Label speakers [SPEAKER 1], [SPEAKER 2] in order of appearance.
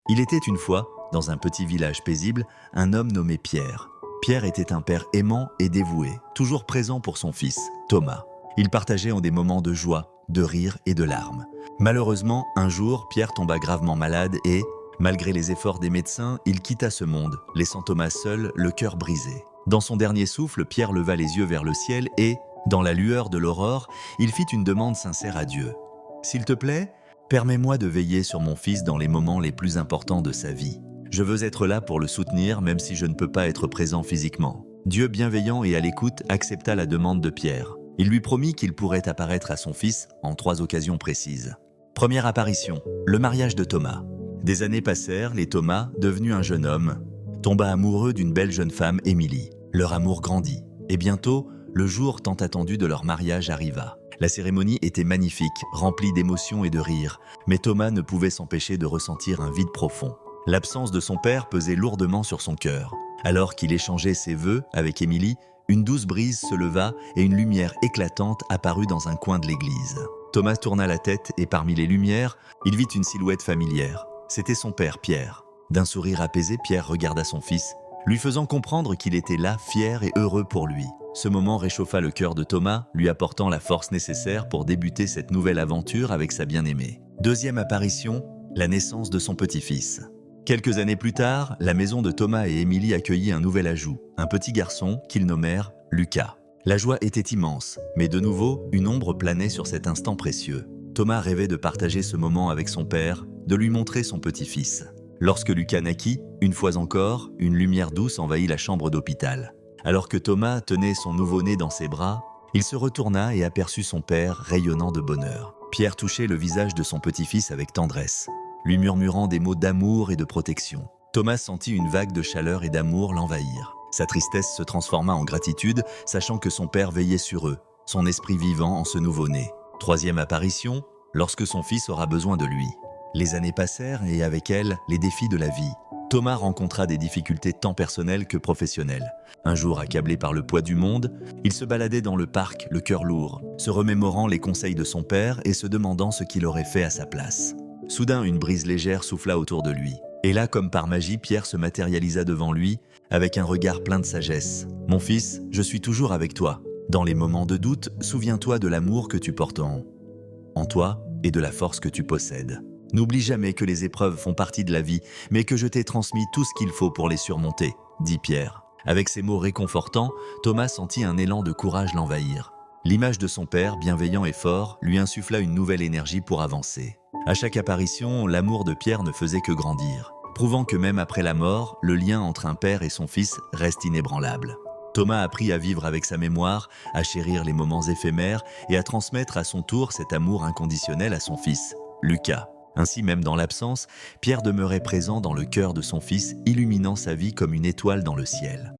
[SPEAKER 1] Il était une fois, dans un petit village paisible, un homme nommé Pierre. Pierre était un père aimant et dévoué, toujours présent pour son fils, Thomas. Ils partageaient en des moments de joie, de rire et de larmes. Malheureusement, un jour, Pierre tomba gravement malade et, malgré les efforts des médecins, il quitta ce monde, laissant Thomas seul, le cœur brisé. Dans son dernier souffle, Pierre leva les yeux vers le ciel et, dans la lueur de l'aurore, il fit une demande sincère à Dieu. « S'il te plaît, permets-moi de veiller sur mon fils dans les moments les plus importants de sa vie. Je veux être là pour le soutenir même si je ne peux pas être présent physiquement. » Dieu bienveillant et à l'écoute accepta la demande de Pierre. Il lui promit qu'il pourrait apparaître à son fils en 3 occasions précises. Première apparition, le mariage de Thomas. Des années passèrent et Thomas, devenu un jeune homme, tomba amoureux d'une belle jeune femme, Émilie. Leur amour grandit et bientôt, le jour tant attendu de leur mariage arriva. La cérémonie était magnifique, remplie d'émotions et de rires, mais Thomas ne pouvait s'empêcher de ressentir un vide profond. L'absence de son père pesait lourdement sur son cœur. Alors qu'il échangeait ses vœux avec Émilie, une douce brise se leva et une lumière éclatante apparut dans un coin de l'église. Thomas tourna la tête et parmi les lumières, il vit une silhouette familière. C'était son père Pierre. D'un sourire apaisé, Pierre regarda son fils, lui faisant comprendre qu'il était là, fier et heureux pour lui. Ce moment réchauffa le cœur de Thomas, lui apportant la force nécessaire pour débuter cette nouvelle aventure avec sa bien-aimée. Deuxième apparition, la naissance de son petit-fils. Quelques années plus tard, la maison de Thomas et Émilie accueillit un nouvel ajout, un petit garçon qu'ils nommèrent Lucas. La joie était immense, mais de nouveau, une ombre planait sur cet instant précieux. Thomas rêvait de partager ce moment avec son père, de lui montrer son petit-fils. Lorsque Lucas naquit, une fois encore, une lumière douce envahit la chambre d'hôpital. Alors que Thomas tenait son nouveau-né dans ses bras, il se retourna et aperçut son père rayonnant de bonheur. Pierre touchait le visage de son petit-fils avec tendresse, lui murmurant des mots d'amour et de protection. Thomas sentit une vague de chaleur et d'amour l'envahir. Sa tristesse se transforma en gratitude, sachant que son père veillait sur eux, son esprit vivant en ce nouveau-né. Troisième apparition, lorsque son fils aura besoin de lui. Les années passèrent et avec elles, les défis de la vie. Thomas rencontra des difficultés tant personnelles que professionnelles. Un jour, accablé par le poids du monde, il se baladait dans le parc, le cœur lourd, se remémorant les conseils de son père et se demandant ce qu'il aurait fait à sa place. Soudain, une brise légère souffla autour de lui. Et là, comme par magie, Pierre se matérialisa devant lui, avec un regard plein de sagesse. « Mon fils, je suis toujours avec toi. Dans les moments de doute, souviens-toi de l'amour que tu portes en toi et de la force que tu possèdes. N'oublie jamais que les épreuves font partie de la vie, mais que je t'ai transmis tout ce qu'il faut pour les surmonter, » dit Pierre. Avec ces mots réconfortants, Thomas sentit un élan de courage l'envahir. L'image de son père, bienveillant et fort, lui insuffla une nouvelle énergie pour avancer. À chaque apparition, l'amour de Pierre ne faisait que grandir, prouvant que même après la mort, le lien entre un père et son fils reste inébranlable. Thomas apprit à vivre avec sa mémoire, à chérir les moments éphémères et à transmettre à son tour cet amour inconditionnel à son fils, Lucas. Ainsi, même dans l'absence, Pierre demeurait présent dans le cœur de son fils, illuminant sa vie comme une étoile dans le ciel.